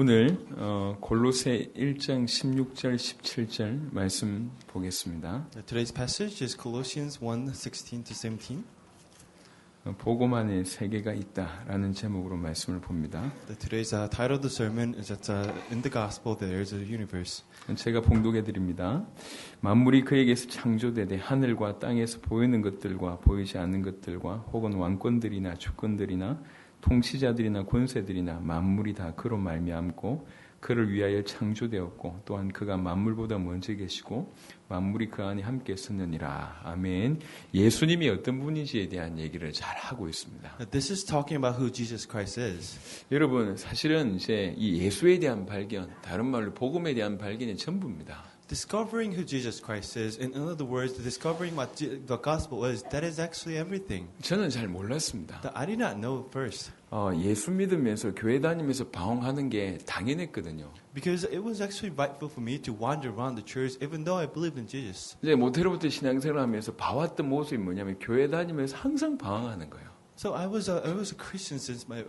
오늘 골로새 1장 16절 17절 말씀 보겠습니다. Today's passage is Colossians 1:16-17. 복음 안에 세계가 있다라는 제목으로 말씀을 봅니다. Today's title of the sermon is that in the gospel there is a universe. 제가 봉독해 드립니다. 만물이 그에게서 창조되되 하늘과 땅에서 보이는 것들과 보이지 않는 것들과 혹은 왕권들이나 주권들이나 통치자들이나 권세들이나 만물이 다 그로 말미암고 그를 위하여 창조되었고 또한 그가 만물보다 먼저 계시고 만물이 그 안에 함께 있었느니라. 아멘. 예수님이 어떤 분인지에 대한 얘기를 잘 하고 있습니다. This is talking about who Jesus Christ is. 여러분, 사실은 이제 이 예수에 대한 발견, 다른 말로 복음에 대한 발견이 전부입니다. Discovering who Jesus Christ is, in other words, discovering what the gospel is, that is actually everything. 저는 잘 몰랐습니다. I did not know first. 예수 믿으면서 교회 다니면서 방황하는 게 당연했거든요. Because it was actually rightful for me to wander around the church, even though I believed in Jesus. 이제 모태로부터 신앙생활하면서 봐왔던 모습이 뭐냐면 교회 다니면서 항상 방황하는 거예요. So I was a Christian since I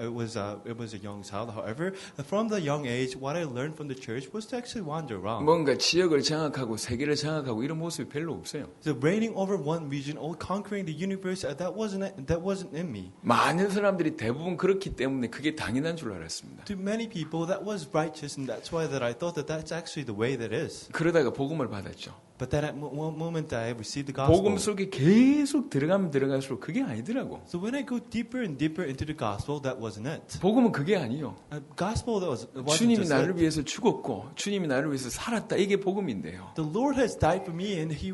was a young child. However, from the young age, what I learned from the church was to actually wander around. 뭔가 지역을 장악하고 세계를 장악하고 이런 모습이 별로 없어요. So reigning over one region or conquering the universe, that wasn't in me. 많은 사람들이 대부분 그렇기 때문에 그게 당연한 줄 알았습니다. To many people, that was righteous, and that's why that I thought that that's actually the way that is. 그러다가 복음을 받았죠. But then at one moment I received the gospel. 복음 속에 계속 들어가면 들어갈수록 그게 아니더라고. So when I go deeper and deeper into the gospel, that wasn't it. 복음은 그게 아니요. Gospel that wasn't 주님이 just 나를 it. 위해서 죽었고 주님이 나를 위해서 살았다. 이게 복음인데요. The Lord has died for me, and He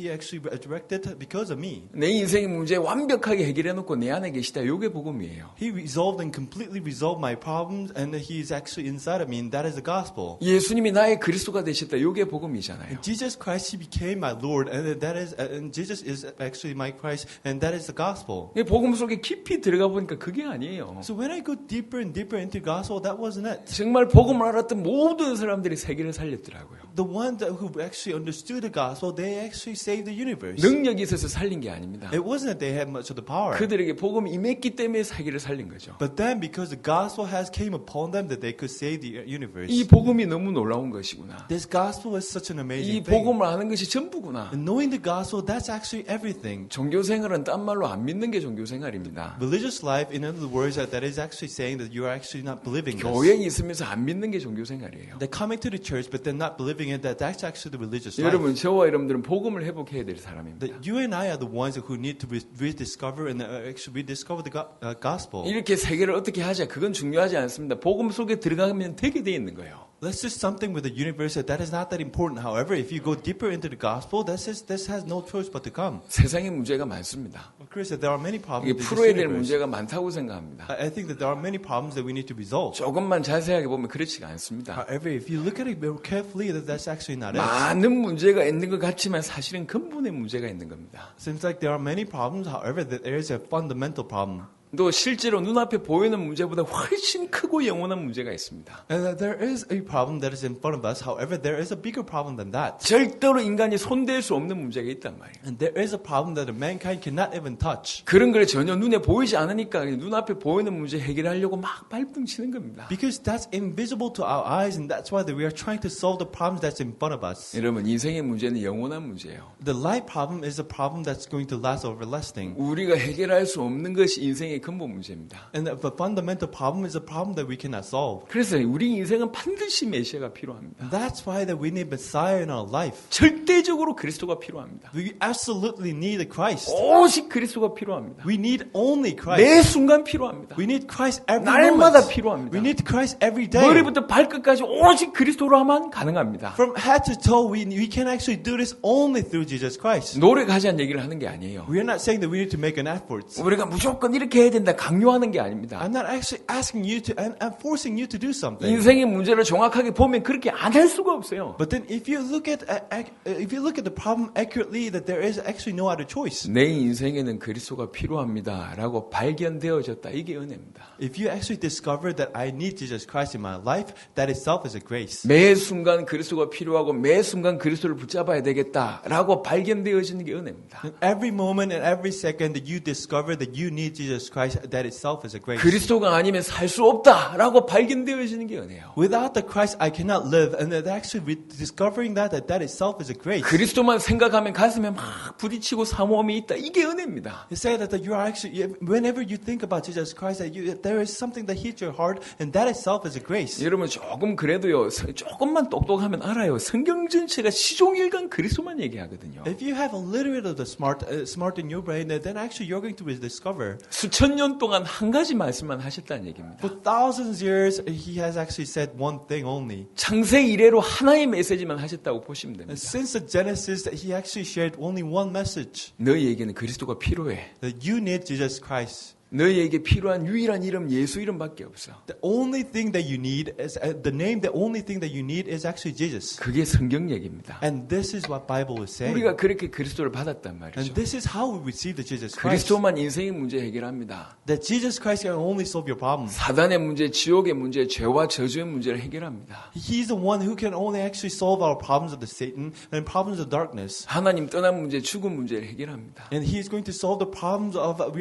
actually resurrected because of me. 내 인생의 문제 완벽하게 해결해 놓고 내 안에 계시다. 이게 복음이에요. He resolved and completely resolved my problems, and He is actually inside of me, and that is the gospel. 예수님이 나의 그리스도가 되셨다. 이게 복음이잖아요. And Jesus Christ, He became my Lord, and and Jesus is actually my Christ, and that is the gospel. 복음 속에 깊이 들어가 보니까 그게 아니에요. So when I go deeper and deeper into the gospel, that wasn't it. 정말 복음을 알았던 모든 사람들이 세계를 살렸더라고요. The ones who actually understood the gospel, they actually saved the universe. 능력이 있어서 살린 게 아닙니다. It wasn't that they had much of the power. 그들에게 복음이 임했기 때문에 세계를 살린 거죠. But then, because the gospel has came upon them, that they could save the universe. 이 복음이 너무 놀라운 것이구나. This gospel is such an amazing 이 thing. 복음을 아는 것이 전부구나. And knowing the gospel, that's actually everything. 종교 생활은 딴 말로 안 믿는 게 종교 생활입니다. Religious life, in other words, that is actually saying that you are actually not believing this. 교회에 있으면서 안 믿는 게 종교 생활이에요. They're coming to the church, but they're not believing it. That's actually the religious life. 여러분, 저와 여러분들은 복음을 회복해야 될 사람입니다. That you and I are the ones who need to rediscover and actually rediscover the gospel. 이렇게 세계를 어떻게 하자, 그건 중요하지 않습니다. 복음 속에 들어가면 되게 돼 있는 거예요. Let's do something with the universe that is not that important. However, if you go deeper into the gospel, this has no choice but to come. 세상에 문제가 많습니다. Of course, there are many problems 이게 in this 풀어야 될 universe. 문제가 많다고 생각합니다. I think that there are many problems that we need to resolve. 조금만 자세하게 보면 그렇지가 않습니다. However, if you look at it more carefully, that's actually not it. 많은 문제가 있는 것 같지만 사실은 근본의 문제가 있는 겁니다. Seems like there are many problems. However, that there is a fundamental problem. 또 실제로 눈앞에 보이는 문제보다 훨씬 크고 영원한 문제가 있습니다. And that there is a problem that is in front of us. However, there is a bigger problem than that. 절대로 인간이 손댈 수 없는 문제가 있단 말이에요. And there is a problem that mankind cannot even touch. 그런 걸 전혀 눈에 보이지 않으니까 눈앞에 보이는 문제 해결하려고 막 발등치는 겁니다. Because that's invisible to our eyes, and that's why that we are trying to solve the problems that's in front of us. 여러분, 인생의 문제는 영원한 문제예요. The life problem is a problem that's going to last everlasting. 우리가 해결할 수 없는 것이 인생의 근본 문제입니다. And the fundamental problem is a problem that we cannot solve. 그래서 우리 인생은 반드시 메시아가 필요합니다. That's why that we need Messiah in our life. 절대적으로 그리스도가 필요합니다. We absolutely need Christ. 오직 그리스도가 필요합니다. We need only Christ. 매 순간 필요합니다. We need Christ every 날마다 moment. 필요합니다. We need Christ every day. 머리부터 발끝까지 오직 그리스도로만 가능합니다. From head to toe, we can actually do this only through Jesus Christ. 노력하자는 얘기를 하는 게 아니에요. We are not saying that we need to make an effort. 우리가 무조건 이렇게 해야 된다 강요하는 게 아닙니다. I'm not actually asking you to and forcing you to do something. 인생의 문제를 정확하게 보면 그렇게 안 할 수가 없어요. But then if you look at the problem accurately, that there is actually no other choice. 내 인생에는 그리스도가 필요합니다라고 발견되어졌다. 이게 은혜입니다. If you actually discover that I need Jesus Christ in my life, that itself is a grace. 매 순간 그리스도가 필요하고 매 순간 그리스도를 붙잡아야 되겠다라고 발견되어지는 게 은혜입니다. Every moment and every second that you discover that you need Jesus Christ Christ, that itself is a grace. 그리스도가 아니면 살 수 없다라고 발견되어지는 게 은혜예요. Without the Christ, I cannot live. And that actually discovering that itself is a grace. 그리스도만 생각하면 가슴에 막 부딪히고 사모함이 있다. 이게 은혜입니다. You say that you are actually, whenever you think about Jesus Christ, that there is something that hits your heart, and that itself is a grace. 여러분 조금 그래도요, 조금만 똑똑하면 알아요. 성경 전체가 시종일관 그리스도만 얘기하거든요. If you have a little bit of the smart in your brain, then actually you're going to discover. 수천 년 동안 한 가지 말씀만 하셨다는 얘기입니다. For thousands of years, he has actually said one thing only. 창세 이래로 하나의 메시지만 하셨다고 보시면 됩니다. And since the Genesis, he actually shared only one message. 너희에게는 그리스도가 필요해. That you need Jesus Christ. 너희에게 필요한 유일한 이름 예수 이름밖에 없어. The only thing that you need is the name. The only thing that you need is actually Jesus. 그게 성경 얘기입니다. And this is what Bible is saying. 우리가 그렇게 그리스도를 받았단 And 말이죠. this is how we receive the Jesus Christ. 그리스도만 인생의 문제 해결합니다. That Jesus Christ can only solve your problems. 사단의 문제, 지옥의 문제, 죄와 저주의 문제를 해결합니다. He's the one who can only actually solve our problems of the Satan and problems of darkness. 하나님 떠난 문제, 죽은 문제를 해결합니다. And He is going to solve the problems of we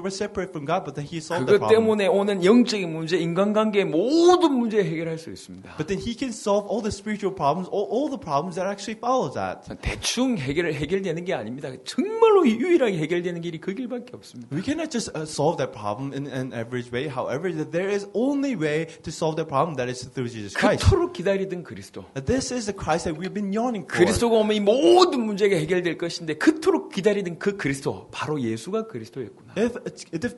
were separate from God, but then He solved the 그것 problem. 때문에 오는 영적인 문제, 인간관계의 모든 문제 해결할 수 있습니다. But then He can solve all the spiritual problems, all the problems that actually follow that. 대충 해결되는 게 아닙니다. 정말로 유일하게 해결되는 길이 그 길밖에 없습니다. We cannot just solve that problem in an average way. However, there is only way to solve that problem, that is through Jesus Christ. 그토록 기다리던 그리스도. This is the Christ that we've been yearning for. 그리스도가 오면 이 모든 문제가 해결될 것인데 그토록 기다리던 그 그리스도, 바로 예수가 그리스도였구나.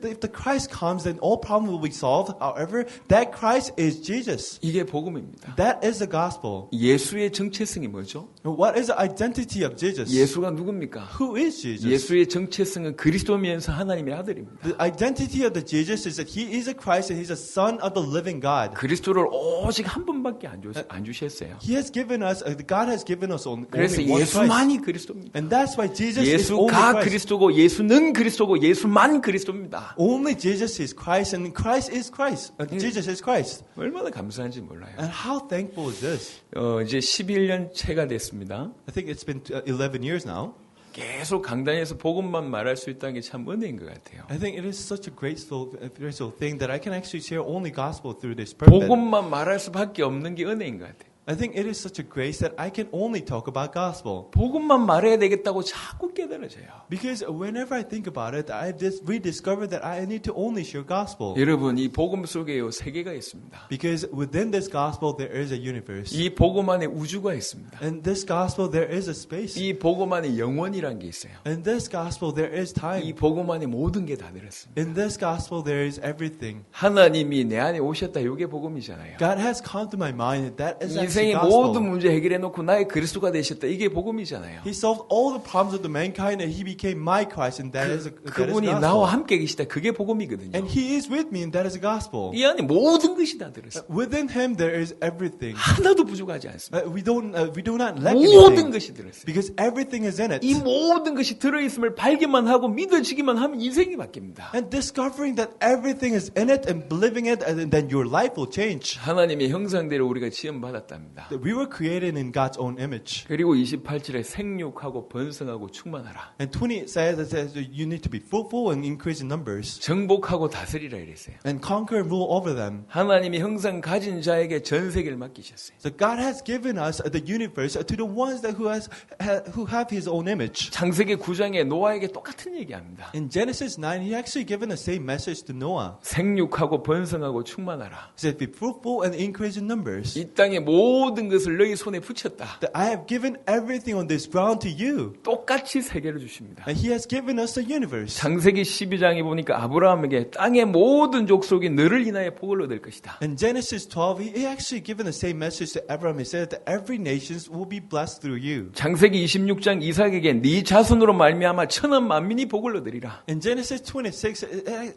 If the Christ comes, then all problems will be solved. However, that Christ is Jesus. 이게 복음입니다. That is the gospel. 예수의 정체성이 뭐죠? What is the identity of Jesus? 예수가 누굽니까? Who is Jesus? 예수의 정체성은 그리스도면서 하나님의 아들입니다. The identity of the Jesus is that He is a Christ and He's a Son of the living God. 그리스도를 오직 한 분밖에 안 주셨어요. He has given us, God has given us only 그래서 one Christ. 예수만이 그리스도입니다. And that's why Jesus is only 예수가 Christ. 그리스도고 예수는 그리스도고 예수만 그리스도입니다. Only Jesus is Christ and Christ is Christ. Jesus is Christ. 얼마나 감사한지 몰라요. And how thankful is this? 이제 11년 채가 됐습니다. I think it's been 11 years now. 계속 강단에서 복음만 말할 수 있다는 게 참 은혜인 것 같아요. I think it is such a graceful thing that I can actually share only gospel through this purpose. 복음만 말할 수밖에 없는 게 은혜인 것 같아요. I think it is such a grace that I can only talk about gospel. 복음만 말해야 되겠다고 자꾸 깨달아져요. Because whenever I think about it, I rediscover that I need to only share gospel. 여러분, 이 복음 속에요 세계가 있습니다. Because within this gospel there is a universe. 이 복음 안에 우주가 있습니다. In this gospel there is a space. 이 복음 안에 영원이란 게 있어요. In this gospel there is time. 이 복음 안에 모든 게 다 들었습니다. In this gospel there is everything. 하나님이 내 안에 오셨다. 이게 복음이잖아요. God has come to my mind. That is actually 인생의 gospel. 모든 문제 해결해 놓고 나의 그리스도가 되셨다. 이게 복음이잖아요. He solved all the problems of the mankind and He became my Christ, and that is 그분이 gospel. 나와 함께 계시다. 그게 복음이거든요. And He is with me, and that is a gospel. 이 안에 모든 것이 다 들었어요. Within Him there is everything. 하나도 부족하지 않습니다. We do not lack 모든 anything 것이 들었어요. because everything is in it. 이 모든 것이 들어있음을 발견만 하고 믿어지기만 하면 인생이 바뀝니다. And discovering that everything is in it and believing it, and then your life will change. 하나님의 형상대로 우리가 지음받았답니다. That we were created in God's own image. 그리고 28절에 생육하고 번성하고 충만하라. And 20 says that you need to be fruitful and increase in numbers. 정복하고 다스리라 이랬어요. And conquer and rule over them. 하나님이 형상 가진 자에게 전 세계를 맡기셨어요. So God has given us the universe to the ones that who have His own image. 창세기 9장에 노아에게 똑같은 얘기합니다. In Genesis 9, He actually given the same message to Noah. 생육하고 번성하고 충만하라. He said, "Be fruitful and increase in numbers." 이 땅의 모든 것을 너희 손에 붙였다. That I have given everything on this ground to you. 똑같이 세계를 주십니다. And He has given us the universe. 창세기 12장에 보니까 아브라함에게 땅의 모든 족속이 너를 인하여 복을 얻을 것이다. In Genesis 12, He actually given the same message to Abraham. He said that every nation will be blessed through you. 창세기 26장 이삭에게 네 자손으로 말미암아 천한 만민이 복을 얻으리라. In Genesis 26,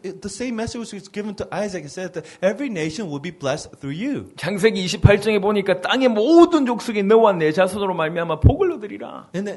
the same message was given to Isaac. It said that every nation will be blessed through you. 창세기 28장에 보니까 땅의 모든 족속에 너와 내 자손으로 말미암아 복을 얻으리라. And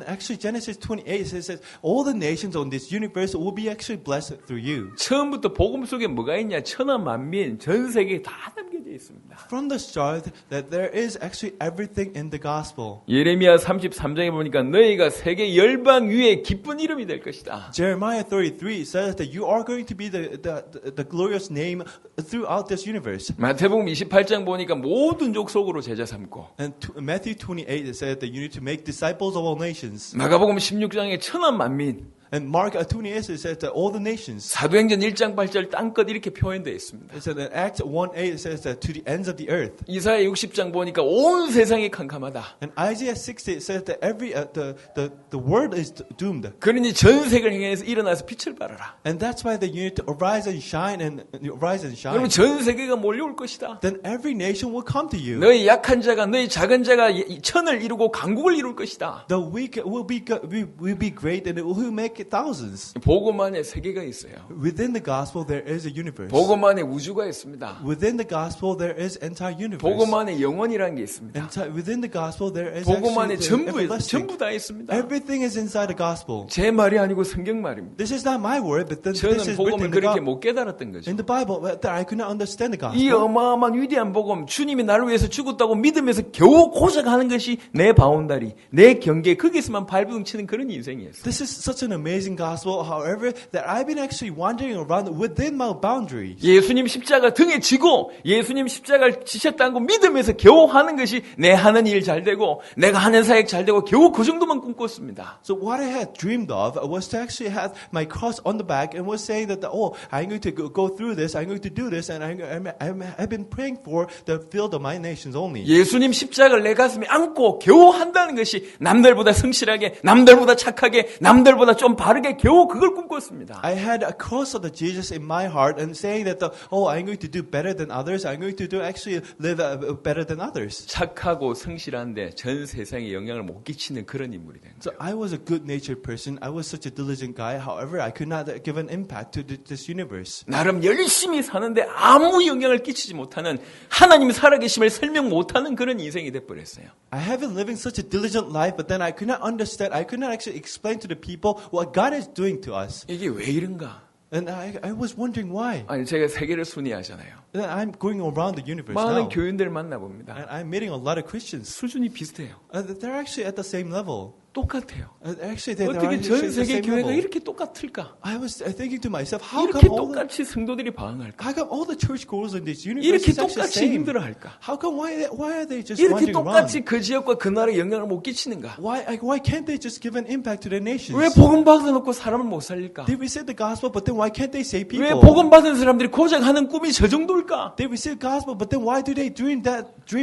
actually Genesis 28 says that all the nations on this universe will be actually blessed through you. 처음부터 복음 속에 뭐가 있냐? 천하 만민 전 세계에 다 담겨져 있습니다. From the start, that there is actually everything in the gospel. 예레미야 33장에 보니까 너희가 세계 열방 위에 기쁜 이름이 될 것이다. Jeremiah 33 says that you are going to be the glorious name throughout this universe. 마태복음 28장 보니까 모든 족속으로 제자 삼고 And Matthew 28 it says that you need to make disciples of all nations. 마가복음 16장에 천하 만민 And Mark 28 it says that all the nations. 사도행전 1장 8절 땅끝 이렇게 표현되어 있습니다. It says in Acts 1:8 it says that to the ends of the earth. 이사야 60장 보니까 온 세상이 캄캄하다. And Isaiah 60 it says that every the world is doomed. 그러니 전 세계를 향해서 일어나서 빛을 발하라. And that's why that you need to arise and shine and rise and shine. 그러면 전 세계가 몰려올 것이다. Then every nation will come to you. 너희 약한 자가 너희 작은 자가 천을 이루고 강국을 이룰 것이다. The weak will be great and it will make thousands. 복음 안에 세계가 있어요. Within the gospel there is a universe. 복음 안에 우주가 있습니다. Within the gospel there is entire universe. 복음 안에 영원이라는 게 있습니다. Within the gospel there is 복음 안에 actually everlasting. 전부 다 있습니다. Everything is inside the gospel. 제 말이 아니고 성경 말입니다. This is not my word, but this 저는 is 복음을 written in the 그렇게 Bible. 못 깨달았던 거죠. In the Bible, that I could not understand the 이 gospel. 어마어마한 위대한 복음, 주님이 나를 위해서 죽었다고 믿으면서 겨우 고백하는 것이 내 바운다리, 내 경계, 거기서만 발버둥 치는 그런 인생이었어요. This is such an amazing gospel, however, that I've been actually wandering around within my boundaries. 예수님 십자가 등에 지고 예수님 십자가를 지셨다는 거 믿으면서 겨우 하는 것이 내 하는 일 잘 되고 내가 하는 사역 잘 되고 겨우 그 정도만 꿈꿨습니다. So what I had dreamed of was to actually have my cross on the back and was saying that, I'm going to go through this, I'm going to do this, and I've been praying for the field of my nations only. 예수님 십자가를 내 가슴에 안고 겨우 한다는 것이 남들보다 성실하게, 남들보다 착하게, 남들보다 좀 바르게 겨우 그걸 꿈꿨습니다. I had a cross of the Jesus in my heart and saying that, I'm going to do better than others, I'm going to actually live better than others. 착하고 성실한데 전 세상에 영향을 못 끼치는 그런 인물이 된 So 거예요. I was a good-natured person. I was such a diligent guy. However, I could not give an impact to this universe. 나름 열심히 사는데 아무 영향을 끼치지 못하는 하나님 살아계심을 설명 못하는 그런 인생이 돼버렸어요. I have been living such a diligent life, but then I could not understand. I could not actually explain to the people what God is doing to us. 이게 왜 이런가? And I was wondering why. 아니 제가 세계를 순회하잖아요. And I'm going around the universe 많은 now. 교인들 만나봅니다. And I'm meeting a lot of Christians. 수준이 비슷해요. They're actually at the same level. 똑같아요. Actually, they're 어떻게 전 actually at the 세계 same 교회가 level. 이렇게 똑같을까? I was thinking to myself, how 이렇게 come 똑같이 성도들이 방황할까? all the church goers in this universe 이렇게 is actually the 똑같이 same? 힘들어할까? How come why are they just 이렇게 wandering around? 똑같이 그 지역과 그 나라에 영향을 못 끼치는가? Why can't they just give an impact to their nations? 왜 복음 받아놓고 사람을 못 살릴까? They receive the gospel, but then why can't they save 왜 people? 복음 받은 사람들이 고작 하는 꿈이 저 정도일까? They receive gospel, but then why do they dream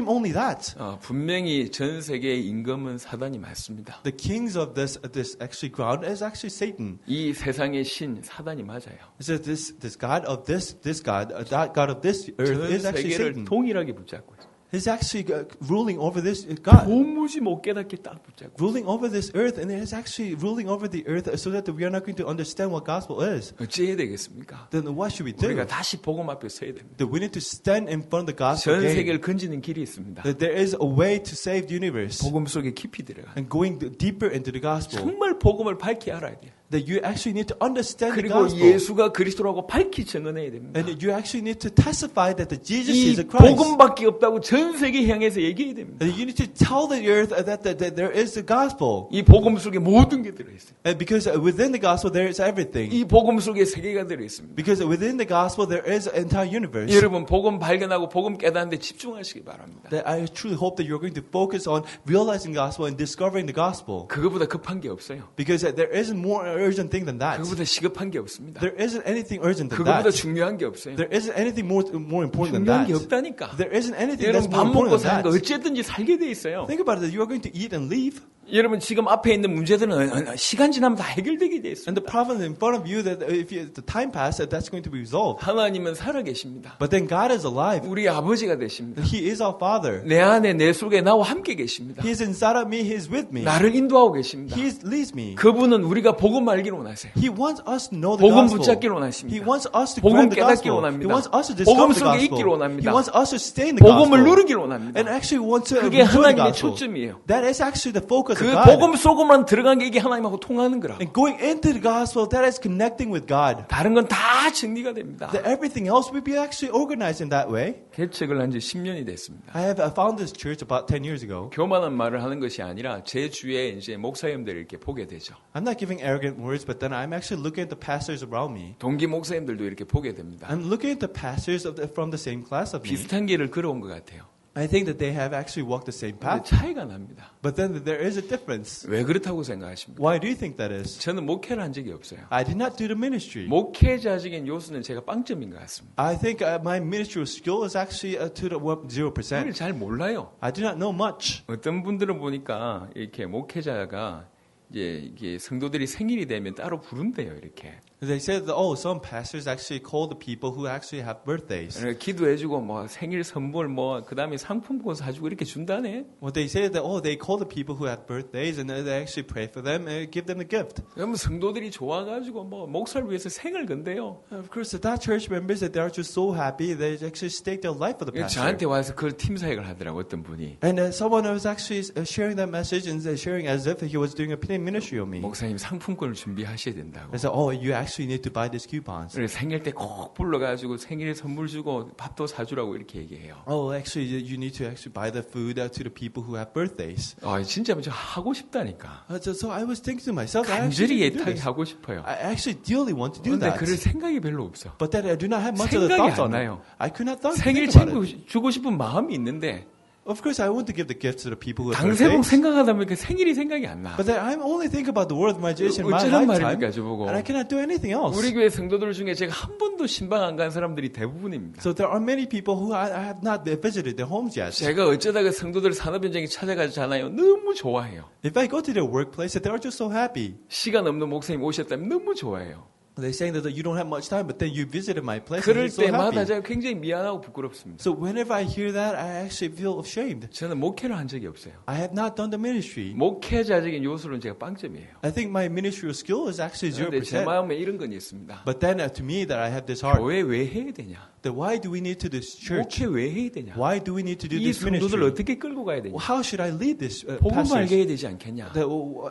only that? 분명히 전 세계의 임금은 사단이 맞습니다. The kings of this actually ground is actually Satan. 이 세상의 신 사단이 맞아요. It says this God of this God, that God of this earth 전 is actually 세계를 Satan. 동일하게 붙잡고 있어요. He's actually ruling over this God. 도무지 못 깨닫게 딱 붙잡고 Ruling over this earth, and it is actually ruling over the earth so that we are not going to understand what gospel is. 어찌해야 되겠습니까? Then what should we do? 우리가 다시 복음 앞에 서야 됩니다. That we need to stand in front of the gospel 전 again. 세계를 건지는 길이 있습니다. That there is a way to save the universe. 복음 속에 깊이 들어가. And going deeper into the gospel. 정말 복음을 밝히 알아야 돼요. That you actually need to understand the 그리고 gospel. 예수가 그리스도라고 밝히 증언해야 됩니다. And you actually need to testify that the Jesus 이 is a Christ. 복음밖에 없다고 전 세계 향해서 얘기해야 됩니다. And you need to tell the earth that there is the gospel. 이 복음 속에 모든 게 들어있어요. And because within the gospel there is everything. 이 복음 속에 세계가 들어있습니다. Because within the gospel there is an entire universe. 여러분 복음 발견하고 복음 깨닫는 데 집중하시기 바랍니다. That I truly hope that you're going to focus on realizing the gospel and discovering the gospel. 그거보다 급한 게 없어요. Because there isn't more urgent thing than that. 그거보다 시급한 게 없습니다. There isn't anything urgent than 그거보다 that. 중요한 게 없어요. There isn't anything more important than 중요한 that. 게 없다니까. There isn't anything that's 여러분 more 밥 먹고 important 사는 than 거 that. 어쨌든지 살게 돼 있어요. Think about it. You are going to eat and leave. 여러분 지금 앞에 있는 문제들은 시간 지나면 다 해결되게 돼 And the 있습니다. problem in front of you, that if the time passes, that's going to be resolved. 하나님은 살아 계십니다. But then God is alive. 우리 아버지가 되십니다. He is our Father. 내 안에 내 속에 나와 함께 계십니다. He is inside of me. He is with me. 나를 인도하고 계십니다. He leads me. 그분은 우리가 복음 알기를 원하세요. He wants us to know the 복음 gospel. 붙잡기를 He 원하십니다. wants us to 복음 grab the 깨닫기를 gospel. 원합니다. He wants us to 복음 discover the 속에 gospel. 있기를 원합니다. He wants us to stay in the 복음을 gospel. 누리기를 원합니다. And actually want to 그게 enjoy the 하나님의 gospel. 초점이에요. That is actually the focus 그 of God. 복음 속으로만 들어간 게 이게 하나님하고 통하는 거라고. And going into the gospel, that is connecting with God. 다른 건 다 정리가 됩니다. That everything else will be actually organized in that way. 개척을 한 지 10년이 됐습니다. I found this church about 10 years ago. 교만한 말을 하는 것이 아니라 제 주위에 이제 목사님들을 이렇게 보게 되죠. I'm not giving arrogant words, but then I'm actually looking at the pastors around me. 동기 목사님들도 이렇게 보게 됩니다. I'm looking at the pastors from the same class of me. 비슷한 길을 걸어온 것 같아요. I think that they have actually walked the same 근데 path. 차이가 납니다. But then there is a difference. 왜 그렇다고 생각하십니까? Why do you think that is? 저는 목회를 한 적이 없어요. I did not do the ministry. 목회자적인 요소는 제가 빵점인 것 같습니다. I think my ministerial skill is actually to the 그걸 0%. 잘 몰라요. I do not know much. 어떤 분들은 보니까 이렇게 목회자가 이게 성도들이 생일이 되면 따로 부른대요, 이렇게. They said that, some pastors actually call the people who actually have birthdays. 기도해주고 뭐 생일 선물 뭐 그다음에 상품권 사주고 이렇게 준다네. What they say is that, they call the people who have birthdays and they actually pray for them and give them a gift. 그러면 성도들이 좋아가지고 뭐 목사를 위해서 생을 건대요. Of course, that church members that they are just so happy they actually stake their life for the pastor. 저한테 와서 그걸 팀 사역을 하더라고 어떤 분이. And someone was actually sharing that message and sharing as if he was doing a plain ministry on me. 목사님 상품권을 준비하셔야 된다고. They said, you actually need to buy these coupons. 그래서 생일 때 꼭 불러가지고 생일 선물 주고 밥도 사주라고 이렇게 얘기해요. Actually, you need to actually buy the food to the people who have birthdays. 진짜 저 하고 싶다니까. So I was thinking to myself, I 간절히 actually need to do 애타게 this. 하고 싶어요. I actually dearly want to do 그런데 that. 그럴 생각이 별로 없어. But that I do not have much of the 생각이 thoughts 안 on it. 나요. I could not think 생일 about it. 주고 싶은 마음이 있는데 Of course, I want to give the gifts to the people who have 당세복 birthdays. 생각하다 보니까 생일이 생각이 안 나. But then I'm only thinking about the word of my generation in my 어쩌란 lifetime, 말입니까, 저보고. and I cannot do anything else. 우리 교회 성도들 중에 제가 한 번도 신방 안 간 사람들이 대부분입니다. So there are many people who I have not visited their homes yet. 제가 어쩌다가 성도들 산업 현장에 찾아가잖아요. 너무 좋아해요. If I go to their workplace, they are just so happy. 시간 없는 목사님 오셨다면 너무 좋아해요. They're saying that you don't have much time, but then you visited my place and 그럴 you're so 때마다 happy. 제가 굉장히 미안하고 부끄럽습니다. So whenever I hear that, I actually feel ashamed. 저는 목회를 한 적이 없어요. I have not done the ministry. 목회자적인 요소는 제가 빵점이에요. I think my ministerial skill is actually 그런데 제 0%. 마음에 이런 건 있습니다. But then to me that I have this heart. 교회 왜 해야 되냐? Then why do we need to do this church? 목회 왜 해야 되냐? Why do we need to do 이 this 성도들 ministry? 어떻게 끌고 가야 되냐? How should I lead this 복음 알게 pastors? 해야 되지 않겠냐?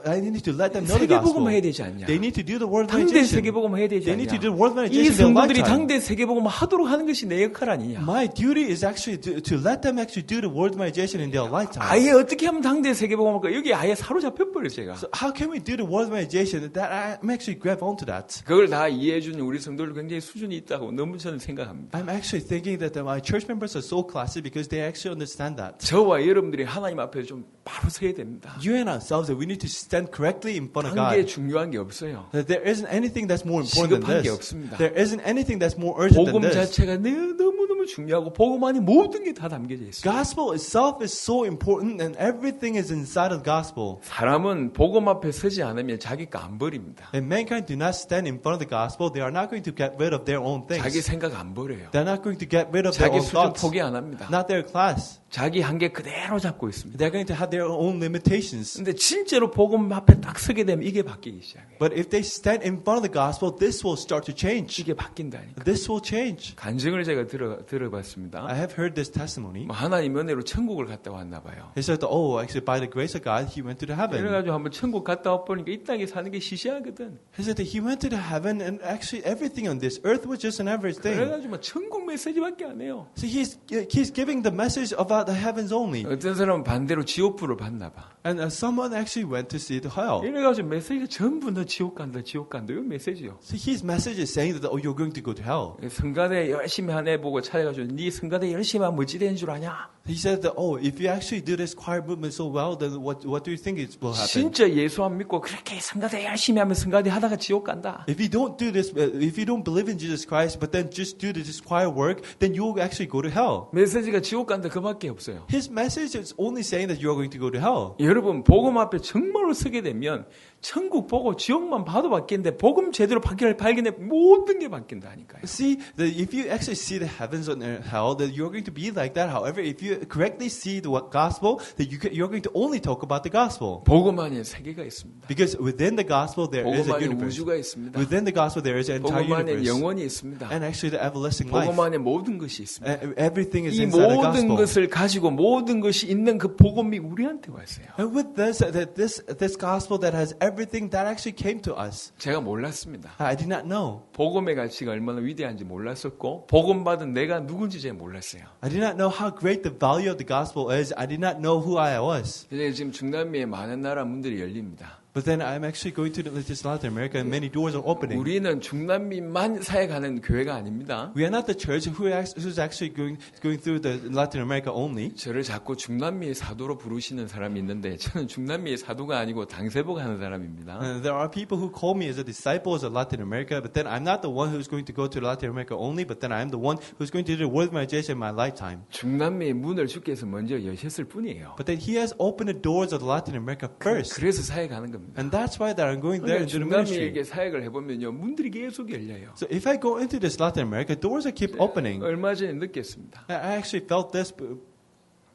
I need to let them know the gospel. 세계복음 해야 되지 않냐? They need to do the word 당대 evangelization. 세계복음 해야 되지 They need to 않냐? do word 이 evangelization in their 성도들이 lifetime. 당대 세계복음 하도록 하는 것이 내 역할 아니냐? My duty is actually to let them actually do the word evangelization in their lifetime. 아예 어떻게 하면 당대 세계복음 할까? 여기 아예 사로잡혀 버려 제가. So how can we do the word evangelization that I'm actually grab onto that? 그걸 다 이해해 주는 우리 성도들 굉장히 수준이 있다고 너무 저는 생각합니다. I'm actually thinking that my church members are so classy because they actually understand that. 저와 여러분들이 하나님 앞에 좀 바로 서야 됩니다. You and ourselves, that we need to stand correctly in front of 단계 God. 중요한 게 없어요. That there isn't anything that's more important 시급한 than 게 this. 없습니다. There isn't anything that's more urgent than 복음 this. 자체가 너무너무 중요하고 복음 안에 모든 게 다 담겨져 있어요. Gospel itself is so important and everything is inside of the gospel. 사람은 복음 앞에 서지 않으면 자기 거 안 버립니다. And mankind do not stand in front of the gospel. They are not going to get rid of their own things. 자기 생각 안 버려요. They're not going to get rid of their 자기 own 수준 thoughts. 포기 안 합니다. Not their class. 자기 한계 그대로 잡고 있습니다. They're going to have their own limitations. 근데 진짜로 복음 앞에 딱 서게 되면 이게 바뀌기 시작해요. But if they stand in front of the gospel, this will start to change. 이게 바뀐다니까. This will change. 간증을 제가 들어봤습니다. I have heard this testimony. 뭐 하나님 은혜로 천국을 갔다 왔나 봐요. He said, actually, by the grace of God, he went to the heaven. 그래가지고 한번 천국 갔다 와보니까 이 땅에 사는 게 시시하거든. He said that he went to the heaven and actually everything on this earth was just an average thing. 그래가지고 뭐 천국 메시지밖에 안 해요. So he's giving the message about the heavens only. 어떤 사람은 반대로 지옥불을 봤나 봐. And someone actually went to see the hell. 이래가지고 메시지가 전부 너 지옥 간다, 지옥 간다. 이거 메시지요. So his message is saying that, you're going to go to hell. 성가대 열심히 한 애 보고 찾아가지고 해가지고 네 성가대 열심히 하면 어찌 되는 줄 아냐? He said that, oh, if you actually do this choir movement so well, then what do you think will happen? 진짜 예수 안 믿고 그렇게 성가대 열심히 하면 성가대 하다가 지옥 간다. If you don't do this, if you don't believe in Jesus Christ, but then just do this choir work, then you will actually go to hell. 메시지가 지옥 간다 그밖에 없어요. His message is only saying that you are going to go to hell. 여러분 복음 앞에 정말로 서게 되면 천국 보고 지옥만 봐도 바뀌는데 복음 제대로 발견해 모든 게 바뀐다니까요. See, that if you actually see the heavens and hell, that you're going to be like that. However, if you correctly see the gospel, that you're going to only talk about the gospel. 복음 안에 세계가 있습니다. Because within the gospel there is 복음 a 안에 universe. 우주가 있습니다. Within the gospel there is an entire 복음 안에 universe. 영혼이 있습니다. And actually the everlasting life. 복음 안에 모든 것이 있습니다. Everything is 이 inside the 모든 gospel. 것을 가지고 모든 것이 있는 그 복음이 우리한테 왔어요. And with this gospel that has everything, that actually came to us. 제가 몰랐습니다. I did not know. 복음의 가치가 얼마나 위대한지 몰랐었고 복음 받은 내가 누군지 잘 몰랐어요. I did not know how great the value of the gospel is. I did not know who I was. 근데 지금 중남미의 많은 나라 문들이 열립니다. But then I'm actually going to this Latin America and many doors are opening. 우리는 중남미만 사역하는 교회가 아닙니다. We are not the church who's actually going through the Latin America only. 저를 자꾸 중남미의 사도로 부르시는 사람이 있는데 저는 중남미의 사도가 아니고 당세복 하는 사람입니다. There are people who call me as a disciple of Latin America, but then I'm not the one who's going to go to Latin America only, but then I'm the one who's going to do the word evangelization in my lifetime. 중남미의 문을 주께서 먼저 여셨을 뿐이에요. But then He has opened the doors of Latin America first. 그래서 사역하는 겁니다. And that's why that I'm going there 그러니까 into the ministry. 중남미에게 사역을 해보면요 문들이 계속 열려요. So if I go into this Latin America, doors will keep opening. 얼마 전에 느꼈습니다. I actually felt this.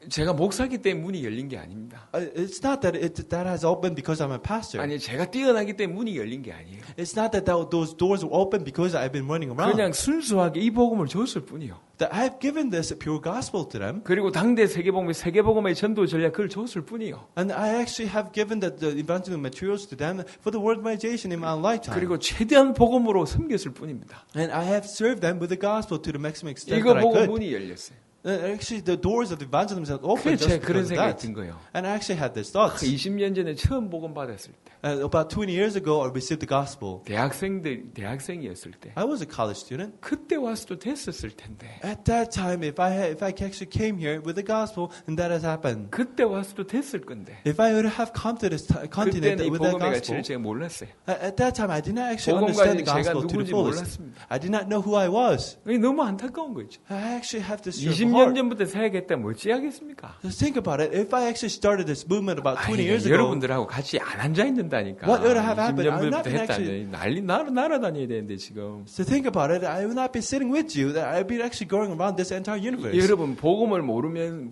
제가 목사기 때문에 문이 열린 게 아닙니다. It's not that that has opened because I'm a pastor. 아니 제가 뛰어나기 때문에 문이 열린 게 아니에요. It's not that those doors were open because I've been running around. 그냥 순수하게 이 복음을 줬을 뿐이요. That I've given this pure gospel to them. 그리고 당대 세계복음의 전도 전략 그걸 줬을 뿐이요. And I actually have given the evangelical materials to them for the word evangelization in my lifetime. 그리고 최대한 복음으로 섬겼을 뿐입니다. And I have served them with the gospel to the maximum extent 이거 that I 보고 could. 문이 열렸어요. Actually, the doors of the evangelism have opened 그래서 just 제가 그런 because of 생각이 that. 든 거예요. And I actually had these thoughts. 20년 전에 처음 복음 받았을 때, About 20 years ago, I received the gospel. 대학생이었을 때, I was a college student. 그때 와서도 됐었을 텐데, At that time, if I actually came here with the gospel, and that has happened. 그때 와서도 됐을 건데, If I would have come to this continent 그때는 이 with that 복음의 gospel, 가치를 제가 몰랐어요. at that time I did not actually 복음 understand the 가진 제가 gospel to the 누군지 fullest. 몰랐습니다. I did not know who I was. 이게 너무 안타까운 거죠. I actually have this fearful 20년 heart. 전부터 사역했다면 어찌하겠습니까? Just think about it. If I actually started this movement about 20 years ago, 여러분들하고 같이 안 앉아 있는다니까. What would have happened? 20년 I'm not 전부터 actually- 했다니 날아다녀야 되는데 지금. so think about it. I would not be sitting with you. That I'd be actually going around this entire universe. 여러분 복음을 모르면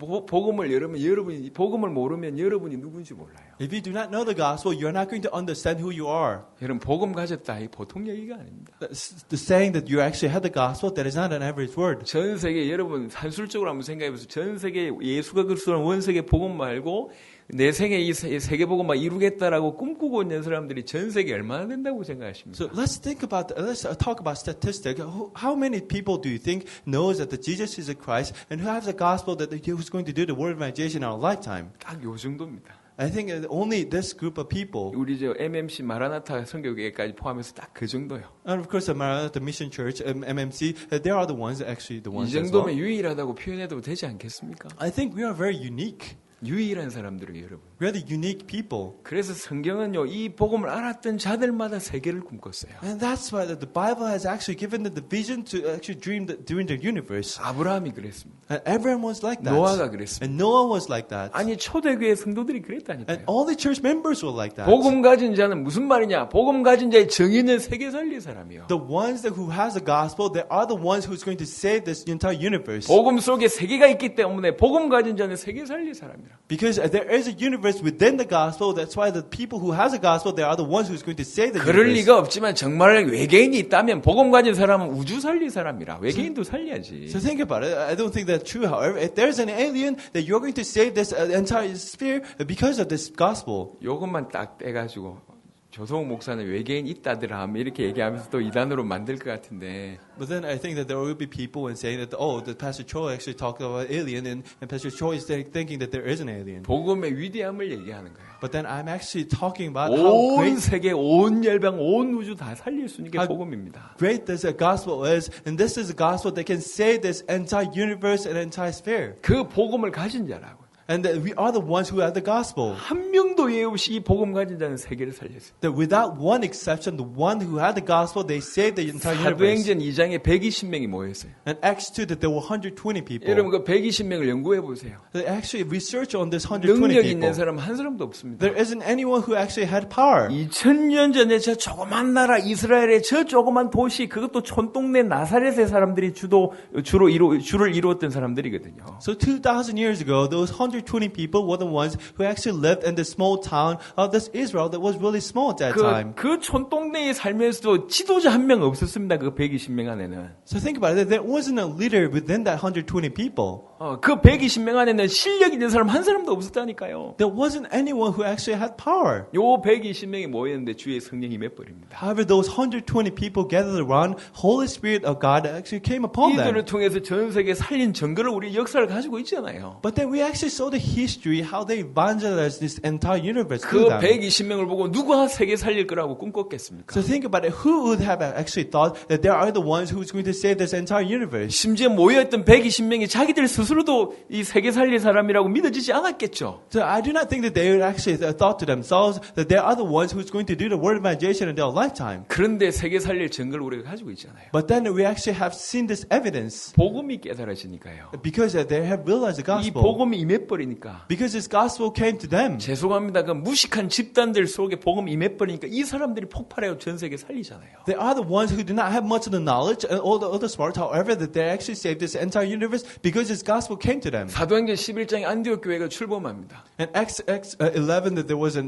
여러분이 누군지 몰라요. If you do not know the gospel, you're not going to understand who you are. 여러분 복음 가졌다 이 보통 얘기가 아닙니다. The saying that you actually had the gospel, that is not an average word. 전 세계 여러분 산술적으로 한번 생각해보세요. 전 세계 예수가 그리스도라는 원세계 복음 말고 내 생에 이 세계 복음만 이루겠다라고 꿈꾸고 있는 사람들이 전 세계 얼마나 된다고 생각하십니까? So let's talk about statistics. How many people do you think knows that the Jesus is a Christ and who has the gospel that who's going to do the word evangelization in our lifetime? 딱 요 정도입니다. I think only this group of people. 우리 저 MMC 마라나타 선교회까지 포함해서 딱 그 정도요. And of course, the Maranatha Mission Church, MMC, they are the ones actually the 이 ones as well. 정도면 유일하다고 표현해도 되지 않겠습니까? I think we are very unique. 유일한 사람들이에요, 여러분. We are the unique people. 그래서 성경은요, 이 복음을 알았던 자들마다 세계를 꿈꿨어요. And that's why the Bible has actually given them the vision to actually dream the universe. 아브라함이 그랬습니다. And everyone was like that. 노아가 그랬습니다. And Noah was like that. 아니 초대교회 성도들이 And 그랬다니까요. all the church members were like that. 복음 가진 자는 무슨 말이냐? 복음 가진 자의 정의는 세계 살릴 사람이요. The ones who has the gospel, they are the ones who's going to save this entire universe. 복음 속에 세계가 있기 때문에 복음 가진 자는 세계 살릴 사람이라. Because there is a universe within the gospel. That's why the people who has the gospel, they are the ones who's going to save the 그럴 universe. 리가 없지만 정말 외계인이 있다면 복음 가진 사람은 우주 살릴 사람이라. 외계인도 살려야지. So think about it. I don't think that's true. However, if there's an alien, that you're going to save this entire sphere because of this gospel. 요것만 딱 떼가지고 조성욱 목사는 외계인 있다더라 이렇게 얘기하면서 또 이단으로 만들 것 같은데 But then I think that there will be people and saying that, oh, the Pastor Choi actually talked about alien, and Pastor Choi is thinking that there is an alien. 복음의 위대함을 얘기하는 거예요. But then I'm actually talking about how 온 세계, 온 열방, 온 우주 다 살릴 수 있는 게 복음입니다. great this gospel is, and this is a gospel that can save this entire universe and entire sphere. 그 복음을 가진 자라고. And that we are the ones who have the gospel. 한 명도 예외 없이 이 복음 가진 자는 세계를 살렸어요. That without one exception, the one who had the gospel, they saved the entire universe. 사도행전 2장에 120명이 모였어요. And Acts 2 that there were 120 people. 여러분 그 120명을 연구해 보세요. They actually research on this 120 능력 people. 있는 사람 한 사람도 없습니다. There isn't anyone who actually had power. 2000년 전에 저 조그만 나라 이스라엘의 저 조그만 도시 그것도 촌동네 나사렛의 사람들이 주를 이루었던 사람들이거든요. So 2,000 years ago, those 120 people were the ones who actually lived in the small town of this Israel that was really small at that time. 그 촌동네에 살면서도 지도자 한 명 없었습니다. 그 120명 안에는. So think about it. There wasn't a leader within that 120 people. 그 120명 안에는 실력 있는 사람 한 사람도 없었다니까요. There wasn't anyone who actually had power. 요 120명이 모였는데 주의 성령이 임해버립니다. However, those 120 people gathered around, Holy Spirit of God actually came upon them. 이들을 통해서 전 세계 살린 증거를 우리 역사를 가지고 있잖아요. But then we actually saw the history, how they evangelized this entire universe 그 through them. 120명을 보고 누가 세계 살릴 거라고 꿈꿨겠습니까? So think about it. Who would have actually thought that there are the ones who's going to save this entire universe? 심지어 모여있던 120명이 자기들 스스로도 이 세계 살릴 사람이라고 믿어지지 않았겠죠. So I do not think that they would actually thought to themselves that they are the ones who's going to do the word evangelization in their lifetime. 그런데 세계 살릴 증거를 우리가 가지고 있잖아요. But then we actually have seen this evidence 복음이 깨달아지니까요. because they have realized the 이 gospel. 복음이 임해버리니까. Because this gospel came to them. 죄송합니다. 그 무식한 집단들 속에 복음이 임해버리니까 이 사람들이 폭발해요. 전 세계 살리잖아요. They are the ones who do not have much of the knowledge and all the smart. However, that they actually saved this entire universe because this gospel came to them. 사도행전 11장에 안디옥 교회가 출범합니다. In Acts 11, that there was a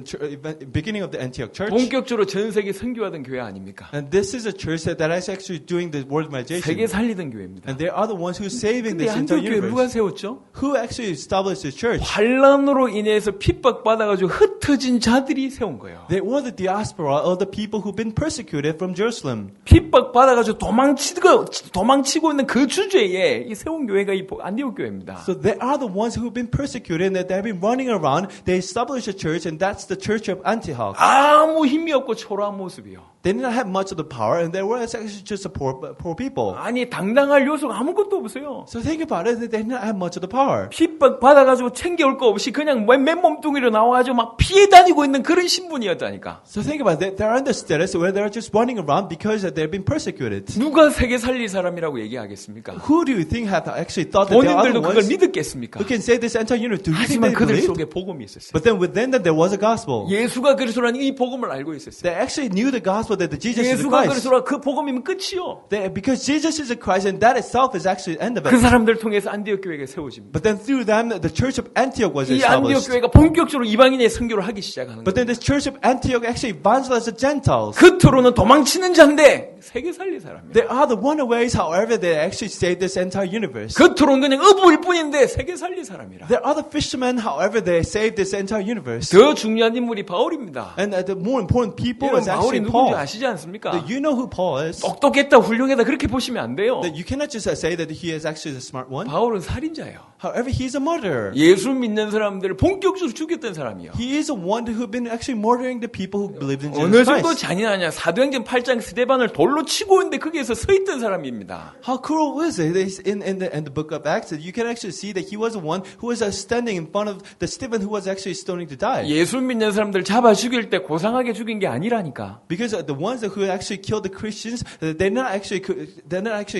beginning of the Antioch church. 본격적으로 전 세계 선교하던 교회 아닙니까? And this is a church that is actually doing the word evangelization. 세계 살리던 교회입니다. And they are the ones who are saving 근데 this entire 안디옥 교회 누가 universe. 세웠죠? Who actually established this church? 환란으로 인해서 핍박받아가지고 흩어진 자들이 세운 거예요. They were the diaspora or the people who've been persecuted from Jerusalem. 핍박받아가지고 도망치고 있는 그 주제에 이 세운 교회가 이 안디옥 교회입니다. So they are the ones who've been persecuted and that they've been running around. They established a church and that's the church of Antioch. 아무 힘이 없고 초라한 모습이요. They did not have much of the power and they were actually just a poor people. 아니 당당할 요소가 아무것도 없어요. So think about it. They did not have much of the power. 핍박받아가지고 챙겨올 거 없이 그냥 맨몸뚱이로 나와가지고 막 피해 다니고 있는 그런 신분이었다니까. So think about it. They're in the status where they're just running around because they've been persecuted. 누가 세계 살릴 사람이라고 얘기하겠습니까? Who do you think have actually thought that they are the 본인들도 그걸 ones 믿겠습니까? who can save this entire unit? Do you think 하지만 they 그들 believed? 속에 복음이 있었어요. But then within them there was a gospel. 예수가 그리스도라는 이 복음을 알고 있었어요. They actually knew the gospel that the Jesus is the 예수가 Christ. 그리스도라 그 복음이면 끝이요. Because Jesus is the Christ and that itself is actually the end of 그 it. 사람들 통해서 안디옥 교회가 세워집니다. But then through them the church of Antioch was 이 안디옥 established. 교회가 본격적으로 이방인의 선교를 하기 시작하는 But 거예요. then this church of Antioch actually evangelized the Gentiles. 겉으로는 도망치는 자인데 세계 살릴 사람이에요. They are the runaways, however, they actually saved this entire universe. 겉으로는 그냥 어부일 뿐인데 세계 살릴 사람이라. There are the fishermen, however, they saved this entire universe. 더 중요한 인물이 바울입니다. And the more important people 여러분 is 바울이 actually 누군지 Paul. 아시지 않습니까? That you know who Paul is. 똑똑했다 훌륭했다 그렇게 보시면 안 돼요. That you cannot just say that he is actually the smart one. 바울은 살인자예요. However, he's a murderer. 예수 믿는 사람들을 본격적으로 죽였던 사람이요. He is the one who've been actually murdering the people who believed in 어느 Jesus 정도 Christ. 잔인하냐? 사도행전 8장 스데반을 돌로 치고 있는데 거기에서 서 있던 사람입니다. How cruel was it? In the book of Acts, you can actually see that he was the one who was standing in front of the Stephen who was actually stoning to die. 예수 믿는 사람들 잡아 죽일 때 고상하게 죽인 게 아니라니까. Because the ones who actually killed the Christians, they did not actually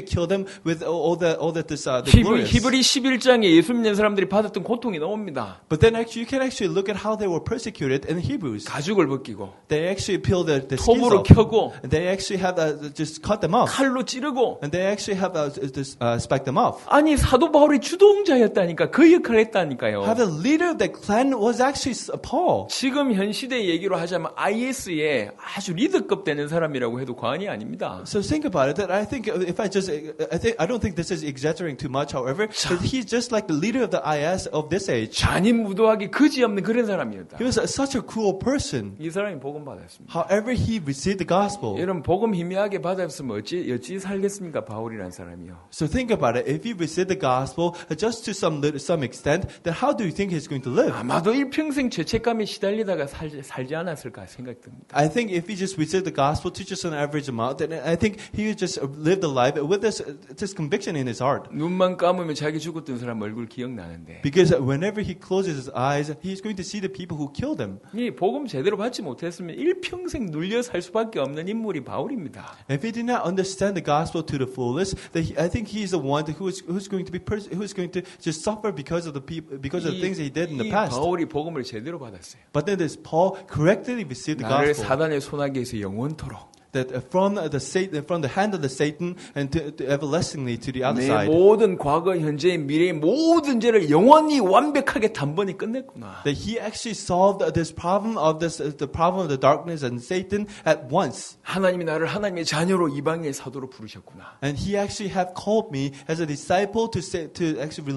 kill them with all the glorious. 히브리 11장에 예수 믿는 사람들이 받았던 고통이 나옵니다. But then actually you can actually look at how they were persecuted in Hebrews. 가죽을 벗기고 They actually peel the skins 톱으로 off. 켜고 And they actually have just cut them off. 칼로 찌르고. And they actually have just spike them off. 아니 사도 바울이 주동자였다니까. 그 역할을 했다니까요. Have the leader of the clan was actually Paul. 지금 현 시대 얘기로 하자면 IS의 아주 리더급 되는 사람이라고 해도 과언이 아닙니다. So think about it. That I think if I don't think this is exaggerating too much. However, that he's just like the leader of the IS of this age. 잔인무도하기 그지없는 그런 사람이었다. He was such a cruel person. 이 사람이 복음 받았습니다. However, he received the gospel. 여러분 복음 희미하게 받았으면 어찌 살겠습니까? 바울이라는 사람이요. So think about it. If he received the gospel just to some extent, then how do you think he's going to live? 아마도 일평생 죄책감에 시달리다가 살지 않았을까 생각됩니다. I think if he just received the gospel to just an average amount, then I think he would just live the life with this conviction in his heart. 눈만 감으면 자기 죽었던 사람 얼굴 기억나는데 Because whenever he closes his eyes, he's going to see the people who killed him. 이 복음 제대로 받지 못했으면 일평생 눌려 살 수밖에 없는 인물이 바울입니다. If he did not understand the gospel to the fullest, then I think he's the one who's going to just suffer because of the things he did in the 이 past. 바울이 복음을 제대로 받았어요. But then this Paul correctly received the 나를 gospel. 사단의 손아귀에서 영원토록 That from the hand of the Satan and to everlastingly to the other 내 side. 모든 과거, 현재, 미래의 모든 죄를 영원히 완벽하게 단번에 끝냈구나. That he actually solved this problem of the problem of the darkness and Satan at once. 하나님이 나를 하나님의 자녀로 이방의 사도로 부르셨구나. And he actually have called me as a disciple to actually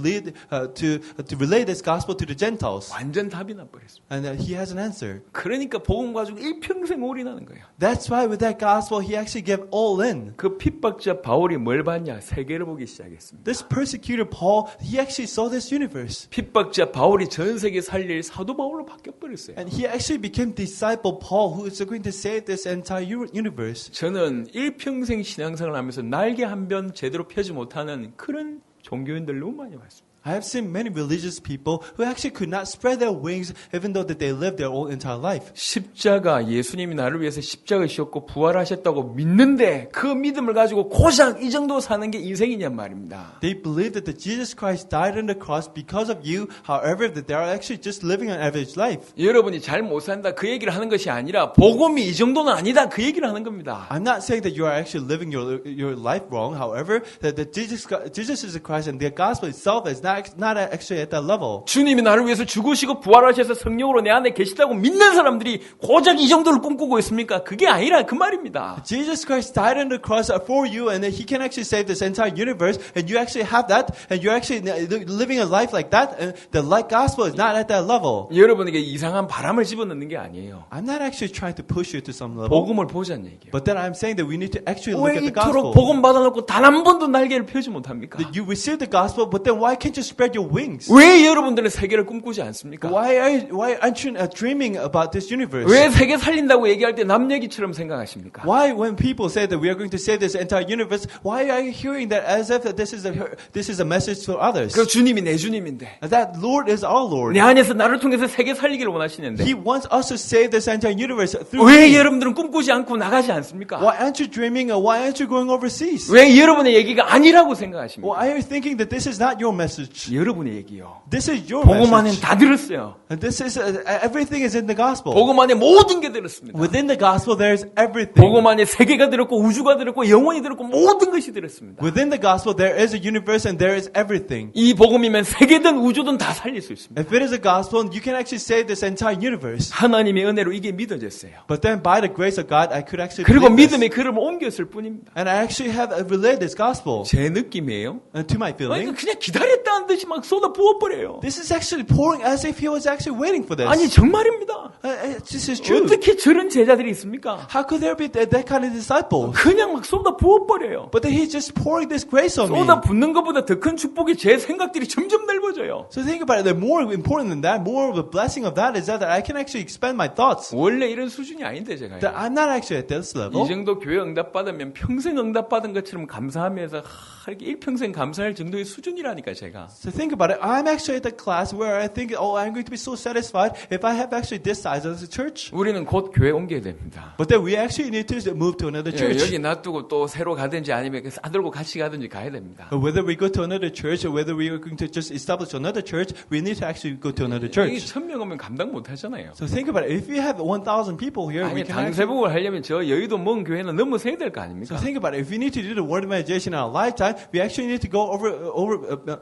relay this gospel to the Gentiles. 완전 답이 나버렸습니다. And he has an answer. 그러니까 복음 가지고 일평생 올인하는 거예요. That's why with that gospel he actually gave all in. 그 핍박자 바울이 뭘 봤냐? 세계를 보기 시작했습니다. This persecutor Paul, he actually saw this universe. 핍박자 바울이 전 세계 살릴 사도 바울로 바뀌어버렸어요. And he actually became disciple Paul who is going to save this entire universe. 저는 일평생 신앙생활을 하면서 날개 한 번 제대로 펴지 못하는 그런 종교인들 너무 많이 봤습니다. I have seen many religious people who actually could not spread their wings even though that they lived their whole entire life. 십자가, 예수님이 나를 위해서 십자가 지셨고 부활하셨다고 믿는데 그 믿음을 가지고 고작 이 정도 사는 게 인생이냔 말입니다. They believe that Jesus Christ died on the cross because of you. However, that they are actually just living an average life. 여러분이 잘 못 산다 그 얘기를 하는 것이 아니라 복음이 이 정도는 아니다 그 얘기를 하는 겁니다. I'm not saying that you are actually living your life wrong. However, that Jesus is the Christ and the gospel itself is not actually at that level. 주님이 나를 위해서 죽으시고 부활하셔서 성령으로 내 안에 계시다고 믿는 사람들이 고작 이 정도를 꿈꾸고 있습니까? 그게 아니라 그 말입니다. Jesus Christ died on the cross for you and he can actually save this entire universe and you actually have that and you're actually living a life like that and the gospel is not at that level. 여러분에게 이상한 바람을 집어넣는 게 아니에요. I'm not actually trying to push you to some level. 복음을 보자는 얘기예요. But then I'm saying that we need to actually look 왜 at the 이토록 gospel. 복음 받아놓고 단 한 번도 날개를 펴지 못합니까? That you receive the gospel, but then why can't you spread your wings? 왜 여러분들은 세계를 꿈꾸지 않습니까? Why aren't you dreaming about this universe? 왜 세계 살린다고 얘기할 때 남 얘기처럼 생각하십니까? Why, when people say that we are going to save this entire universe, why are you hearing that as if this is a message for others? 그 주님이 내 주님인데 That Lord is our Lord. 내 안에서 나를 통해서 세계 살리기를 원하시는데 He wants us to save this entire universe through 왜 me. 여러분들은 꿈꾸지 않고 나가지 않습니까? Why aren't you dreaming? Why aren't you going overseas? 왜 여러분의 얘기가 아니라고 생각하십니까? Why are you thinking that this is not your message? 여러분의 얘기요. This is your 복음 안엔 message. 다 들었어요. And this is everything is in the gospel. 복음 안에 모든 게 들었습니다. Within the gospel, there is everything. 복음 안에 세계가 들었고 우주가 들었고 영혼이 들었고 모든 것이 들었습니다. Within the gospel, there is a universe and there is everything. 이 복음이면 세계든 우주든 다 살릴 수 있습니다. If it is a gospel, you can actually save this entire universe. 하나님의 은혜로 이게 믿어졌어요. But then, by the grace of God, I could actually 그리고 believe this. 믿음의 그름을 옮겼을 뿐입니다. And I actually have relayed this gospel. 제 느낌이에요. And to my 그러니까 feeling, 그냥 기다렸다는 듯이 막 쏟아 부어버려요. this is actually pouring as if he was actually waiting for this. 아니 정말입니다. This is true. 어떻게 저런 제자들이 있습니까? How could there be that kind of disciple? 그냥 막 쏟아 부어버려요. But then he's just pouring this grace on me. 쏟아 붓는 것보다 더 큰 축복이 제 생각들이 점점 넓어져요. So think about it. The more important than that, more of the blessing of that is that I can actually expand my thoughts. 원래 이런 수준이 아닌데 제가 That I'm not actually at this level. 이 정도 교회 응답받으면 평생 응답받은 것처럼 감사하면서 이렇게 일평생 감사할 정도의 수준이라니까 제가. So think about it. I'm actually at the class where I think, oh, I'm going to be so satisfied if I have actually this size as a church. 우리는 곧 교회 옮겨야 됩니다. But then we actually need to move to another 예, church. 여기 놔두고 또 새로 가든지 아니면 싸들고 같이 가든지 가야 됩니다. Whether we go to another church or whether we are going to just establish another church, we need to actually go to another 여기 church. 1000명 오면 감당 못 하잖아요. So think about it. If we have 1,000 people here, we 아니 can actually... 당세복을 하려면 저 여의도 먼 교회는 넘어서야 될 거 So 아닙니까? think about it. If we need to do the word evangelization in our lifetime, we actually need to go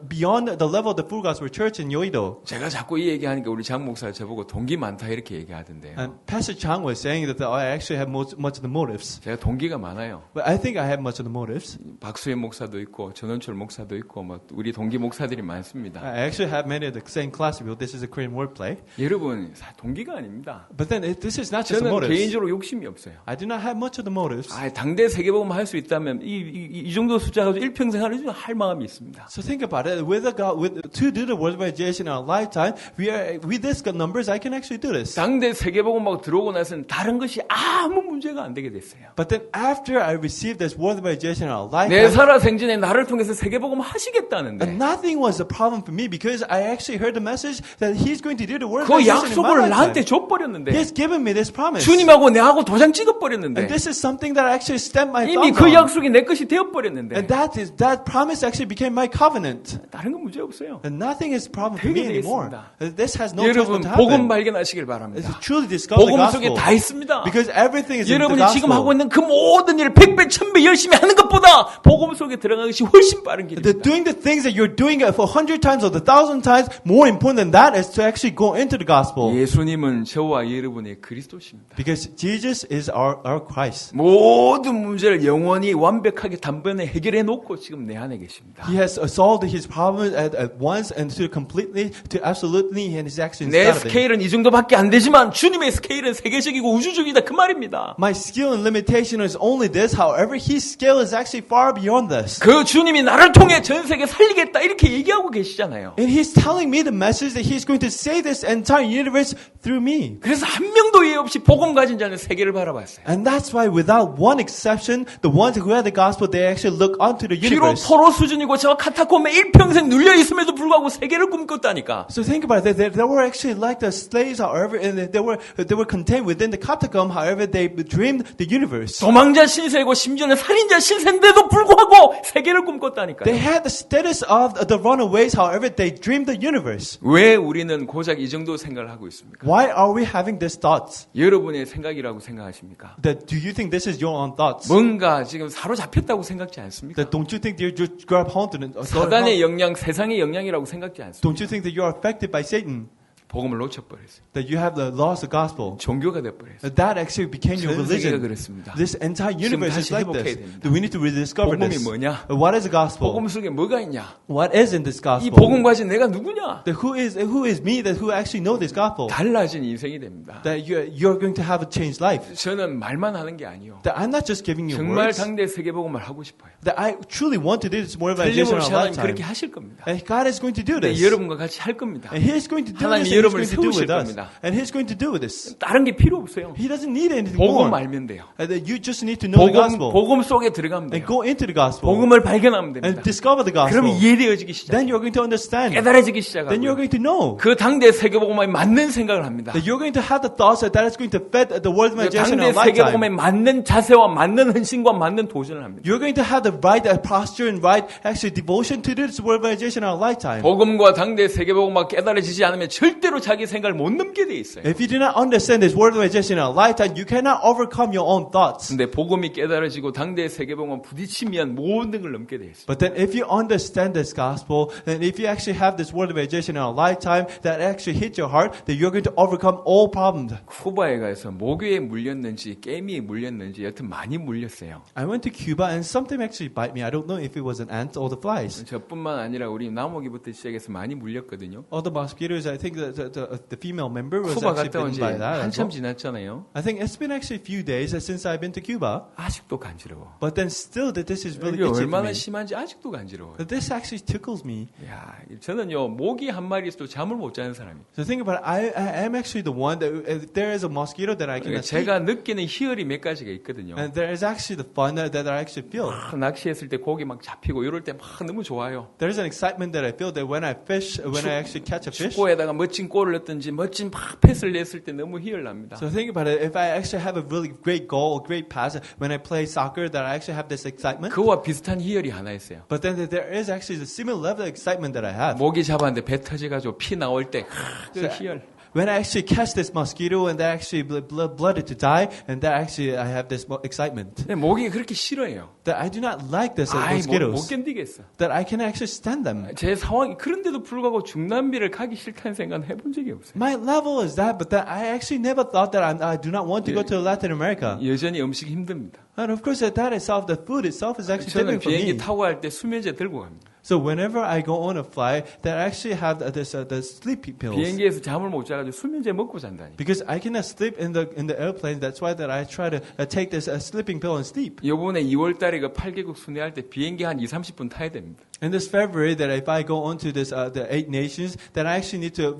beyond the level of the Full Gospel Church in Yoido. 제가 자꾸 이 얘기하니까 우리 장 목사 저보고 동기 많다 이렇게 얘기하던데요. And Pastor Chang was saying that I actually have much of the motives. 제가 동기가 많아요. But I think I have much of the motives. 박수혜 목사도 있고 전원철 목사도 있고 뭐 우리 동기 목사들이 많습니다. I actually have many of the same class people. This is a Korean wordplay. 여러분 동기가 아닙니다. But then this is not just the 저는 motives. 개인적으로 욕심이 없어요. I do not have much of the motives. 당대 세계복음 할 수 있다면 이 정도 숫자 가지고 일평생 할 마음이 있습니다. So think about it. To do the world evangelization in our lifetime, with this numbers, I can actually do this. 당대 세계복음하고 들어오고 나서는 다른 것이 아무 문제가 안 되게 됐어요. But then after I received this world evangelization in our 내 lifetime, 살아 생전에 나를 통해서 세계복음 하시겠다는데 nothing was a problem for me because I actually heard the message that He's going to do the world 그 evangelization in my 약속을 나한테 lifetime. 줘버렸는데 He has given me this promise. 주님하고 내하고 도장 찍어버렸는데 And this is something that I actually stamped my 이미 thumb 그 on. 약속이 내 것이 되어버렸는데 And that promise actually became my covenant. 다른 건 문제 없어요. And nothing is a problem for me 되게 돼 anymore. 있습니다. This has no choice 여러분 but to 복음 happen. 발견하시길 바랍니다. It's truly discover the 복음 속에 gospel. 다 있습니다. Because everything is in the 여러분이 지금 하고 gospel. 있는 그 모든 일을 100배, 1000배 열심히 하는 것보다 복음 속에 들어가는 것이 훨씬 빠른 길입니다. Doing the things that you're doing for 100 times or 1,000 times, more important than that is to actually go into the gospel. 예수님은 저와 여러분의 그리스도십니다. Because Jesus is our Christ. 모든 문제를 영원히 완벽하게 단번에 해결해 놓고 지금 내 안에 계십니다. He has solved his problem at once and to completely, to absolutely, and is actually 내 inside of it. 스케일은 이 정도밖에 안 되지만 주님의 스케일은 세계적이고 우주적이다 그 말입니다. My skill and limitation is only this. However, his skill is actually far beyond this. 그 주님이 나를 통해 전 세계 살리겠다 이렇게 얘기하고 계시잖아요. And he's telling me the message that he's going to save this entire universe through me. 그래서 한 명도 예외 없이 복음 가진 자는 세계를 바라봤어요. And that's why without one exception, the ones who had the gospel, they actually look onto the 비록 universe. 포로 수준이고 저 카타콤에 일평생 눌려 있음에도 불구하고 세계를 꿈꿨다니까. So think about it. They were actually like the slaves, however, and they were contained within the catacomb. However, they dreamed the universe. 도망자 신세이고 심지어는 살인자 신세인데도 불구하고 세계를 꿈꿨다니까요. They had the status of the runaways. However, they dreamed the universe. 왜 우리는 고작 이 정도 생각을 하고 있습니까? Why are we having these thoughts? 여러분의 생각이라고 생각하십니까? That do you think this is your own thoughts? 뭔가 지금 사로잡혔다고 생각지 않습니까? That don't you think you're just grabbed onto it? 사단의 영향, 세상의 영향이라고 생각지 않습니까? Don't you think that you are affected by Satan? 복음을 놓쳐버렸어요. That you have lost the gospel? 종교가 돼버렸어요. That actually became your 전 세계가 religion. 그렇습니다. This entire universe is 다시 like 회복해야 this. 됩니다. That we need to rediscover 복음이 this. 뭐냐? What is the gospel? 복음 속에 뭐가 있냐? What is in this 이 gospel? 복음 가진 내가 누구냐? That who is me that who actually know this gospel? 달라진 인생이 됩니다. That you're going to have a changed life. 저는 말만 하는 게 아니요. That I'm not just giving you 정말 words. 당대 세계복음을 하고 싶어요. That I truly want to do this more evangelization in 틀림없이 our 하나님 lifetime. 그렇게 하실 겁니다. And God is going to do this. 여러분과 같이 할 겁니다. And He is going to do 하나님이 this. And He's 여러분을 going to do 세우실 with us. 겁니다. And He's going to do with this. 다른 게 필요 없어요. He doesn't need anything 복음 more. 알면 돼요. And that you just need to know the gospel. 복음 속에 들어가면 And 돼요. go into the gospel. 복음을 발견하면 됩니다. And discover the gospel. 그럼 이해되어지기 시작. Then you're going to understand. 깨달아지기 Then you're 시작하고 going to know. 그 당대 세계복음에 맞는 생각을 합니다. That you're going to have the thoughts that is going to fit the world evangelization in 당대 our lifetime. 세계복음에 맞는 자세와 맞는 헌신과 맞는 도전을 합니다. You're going to have the right posture and right actually devotion to this world evangelization in our lifetime. 복음과 당대 세계복음과 깨달아지지 않으면 절대로 자기 생각을 못 넘게 돼 있어요. If you do not understand this world evangelization in our lifetime, you cannot overcome your own thoughts. 근데 복음이 깨달아지고 당대 세계복음 부딪히면 모든 걸 넘게 돼 있어요. But then if you understand this gospel, and if you actually have this world evangelization in our lifetime that actually hit your heart, then you're going to overcome all problems. 쿠바에 가서 모기에 물렸는지 깨미에 물렸는지 여튼 많이 물렸어요. I went to Cuba and something actually bite me. I don't know if it was an ant or the flies. 저뿐만 아니라 우리 나무기부터 시작해서 많이 물렸거든요. All the mosquitoes, I think the female member was 쿠바 actually 갔다 온 bitten 지 by that as 한참 well. 지났잖아요. I think it's been actually a few days since I've been to Cuba. 아직도 간지러워. But then still that this is really 이게 itchy for 얼마나 me. 심한지 아직도 간지러워요. That this actually tickles me. 야, 저는요 모기 한 마리 있어도 잠을 못 자는 사람이에요. So think about it. I am actually the one that if there is a mosquito that I cannot sleep. 제가 느끼는 희열이 몇 가지가 있거든요. And there is actually the fun that I actually feel. 낚시했을 때 고기 막 잡히고 이럴 때 막 너무 좋아요. There is an excitement that I feel that when I fish, when I actually catch a fish. 축구에다가 멋진 골을 넣든지 멋진 막 패스를 냈을 때 너무 희열납니다. So think about it. If I actually have a really great goal, a great pass, when I play soccer, that I actually have this excitement. 그와 비슷한 희열이 하나 있어요. But then there is actually the similar level of excitement that I have. 모기 잡았는데 배 터져가지고 피 나올 때 그 희열. when I actually catch this mosquito and that actually blooded to die, and that actually I have this excitement. 네, 모기가 그렇게 싫어해요. That I do not like this 아이, 못 mosquitoes. 견디겠어. That I can actually stand them. 제 상황이 그런데도 불구하고 중남미를 가기 싫다는 생각은 해본 적이 없어요. My level is that, but that I actually never thought that I do not want to go to Latin America. 여전히 음식이 힘듭니다. And of course, that itself, the food itself is actually 저는 different for 비행기 me. 타고 갈 때 수면제 들고 갑니다. So whenever I go on a flight, that I actually have the sleepy pills. 비행기에서 잠을 못 자가지고 수면제 먹고 잔다니. Because I cannot sleep in the airplane. That's why that I try to take this sleeping pill and sleep. 이번에 2월달에 그 8개국 순회할 때 비행기 한 2-30분 타야 됩니다. In this February, that if I go on to this the 8 nations, then I actually need to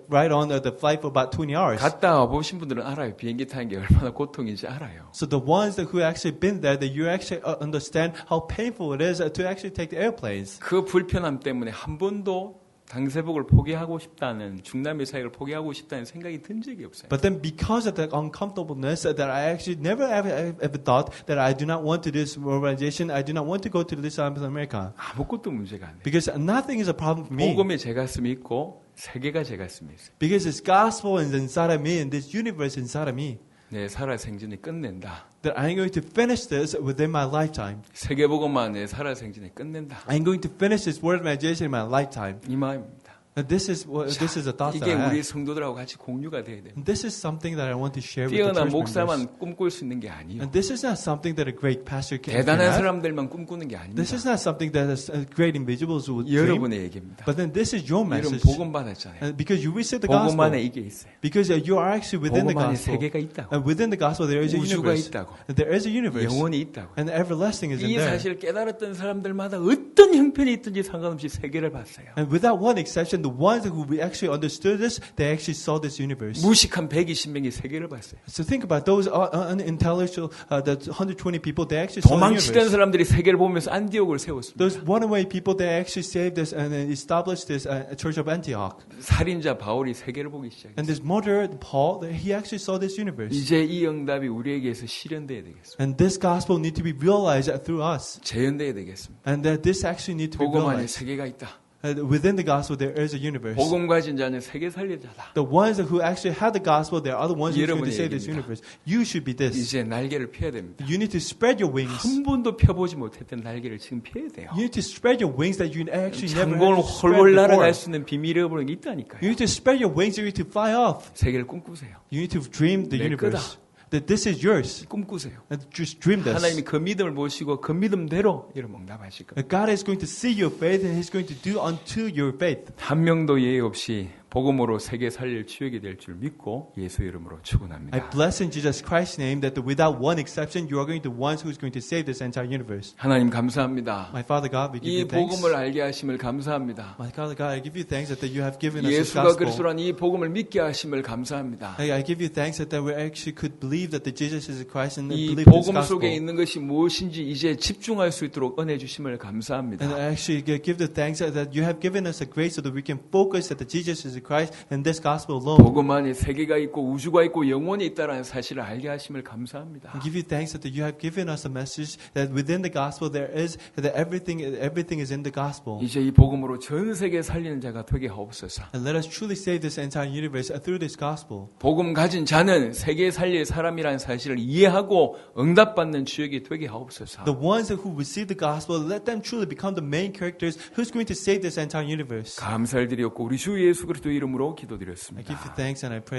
ride on the flight for about 20 hours. 갔다 와보신 분들은 알아요. 비행기 타는 게 얼마나 고통인지 알아요. So the ones that who actually been there, that you actually understand how painful it is to actually take the airplanes. 그 불편함 때문에 한 번도 당세복을 포기하고 싶다는 중남미 사역을 포기하고 싶다는 생각이 든 적이 없어요. But then because of the uncomfortableness that I actually never ever thought that I do not want to do this organization, I do not want to go to this South America. 아무것도 문제가 안 돼요. Because nothing is a problem for me. 복음이 제 가슴에 있고 세계가 제 가슴에 있어요. Because this gospel is inside of me and this universe inside of me. 내 살아 생전에 끝낸다. That I'm going to finish this within my lifetime. 세계복음만 내 살아 생전에 끝낸다. I'm going to finish this word evangelization in my lifetime. 이 마음입니다. This is a thought that 이게 I 우리 have. 성도들하고 같이 공유가 돼야 돼요. And this is something that I want to share with the 뛰어난 church members. 목사만 꿈꿀 수 있는 게 아니에요. And this is not something that a great pastor can 대단한 have. 사람들만 꿈꾸는 게 This 아닙니다. is not something that great individuals would dream. 여러분의 얘기입니다. But then this is your 여러분 message. 복음 받았잖아요. And because you receive the 복음 안에 gospel. 이게 있어요. Because you are actually within the 복음 안에 gospel. 세계가 있다고. And within the gospel there is a 우주가 universe. 있다고. And there is a universe. 영혼이 있다고. And everlasting is 이 in there. 사실을 깨달았던 사람들마다 어떤 형편이 있든지 상관없이 세계를 봤어요. And without one exception, the ones who actually understood this, they actually saw this universe. 무식한 120명이 세계를 봤어요. So think about those unintellectual, the 120 people, they actually saw the 도망치던 universe. 사람들이 세계를 보면서 안디옥을 세웠습니다. Those runaway people, they actually saved this and established this church of Antioch. 살인자 바울이 세계를 보기 시작했어요. And this murderer, Paul, he actually saw this universe. 이제 이 응답이 우리에게서 실현돼야 되겠습니다. And this gospel need to be realized through us. 재현돼야 되겠습니다. And that this actually need to be 복음 안에 realized. 세계가 있다. Within the gospel, there is a universe. 복음 가진 자는 세계 살리자다. The ones who actually have the gospel, they are the ones who are going to 여러분의 save this 얘기입니다. universe. You should be this. 이제 날개를 펴야 됩니다. You need to spread your wings. 한 번도 펴보지 못했던 날개를 지금 펴야 돼요. You need to spread your wings that you actually never 창공을 had to spread 헐헐 before. 날아갈 수 있는 비밀의 부분이 You 있다니까요. need to spread your wings. You need to fly off. 세계를 꿈꾸세요. You need to dream the 내 universe. That this is yours. 꿈꾸세요. And just dream this. 하나님이 그 믿음을 보시고 그 믿음대로 여러분 응답하실 겁니다. That God is going to see your faith and He's going to do unto your faith. 한 명도 예의 없이 복음으로 세계 살릴 추억이 될 줄 믿고 예수 이름으로 I 축원합니다. bless in Jesus Christ's name that without one exception, you are going to be the ones who is going to save this entire universe. 하나님 감사합니다. My Father God, we give 이 you thanks. 복음을 알게 하심을 감사합니다. My Father God, I give you thanks that you have given us this 예수가 gospel. 그리스도란 이 복음을 믿게 하심을 감사합니다. I give you thanks that we actually could believe that the Jesus is Christ and 이 believe this 복음 gospel. 속에 있는 것이 무엇인지 이제 집중할 수 있도록 은혜 주심을 감사합니다. And I actually give the thanks that you have given us a grace so that we can focus that the Jesus is Christ and this gospel alone. 복음 안에 세계가 있고 우주가 있고 영혼이 있다라는 사실을 알게 하심을 감사합니다. I give you thanks that you have given us a message that within the gospel there is that everything is in the gospel. 이제 이 복음으로 전 세계 살리는 자가 되게 하옵소서. And let us truly save this entire universe through this gospel. 복음 가진 자는 세계 살릴 사람이라는 사실을 이해하고 응답받는 주역이 되게 하옵소서. The ones who receive the gospel, let them truly become the main characters who's going to save this entire universe. 감사를 드렸고 우리 주 예수 그리스도 이름으로 I 기도드렸습니다. give you thanks and I pray